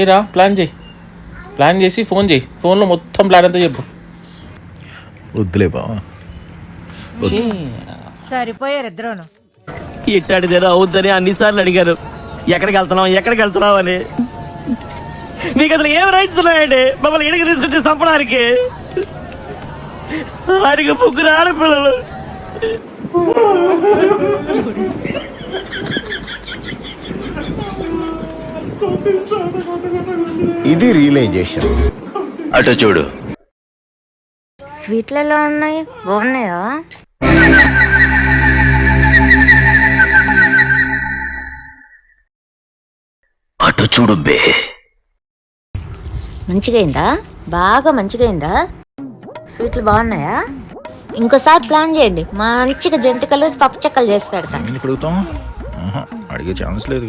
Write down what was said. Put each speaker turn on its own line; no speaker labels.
ఏరా ప్లాన్ చేసి ఫోన్ చేయి. ఫోన్లో మొత్తం ప్లాన్ అంతా చెప్పు.
వద్దులే బావా.
సరిపోయారు ఇద్దరును.
ఇట్టాడిదేదో అవుద్దని అన్నిసార్లు అడిగారు, ఎక్కడికి వెళ్తున్నావు అని. మీకు అసలు ఏం రైట్స్ ఉన్నాయండి మమ్మల్ని ఇడికి తీసుకొచ్చి చంపడానికి? ఆయనకి 3 ఆడపిల్లలు.
ఇది రియలైజేషన్.
అటు చూడు.
స్వీట్లు ఎలా ఉన్నాయి? బాగున్నాయా?
అటు చూడు బే.
మంచిగా అయిందా? బాగా మంచిగా అయిందా? స్వీట్లు బాగున్నాయా? ఇంకోసారి ప్లాన్ చేయండి, మంచిగా జంతికలు పప్పు చెక్కలు చేసి పెడతా.
అడుగుతాం, అడిగే ఛాన్స్ లేదు.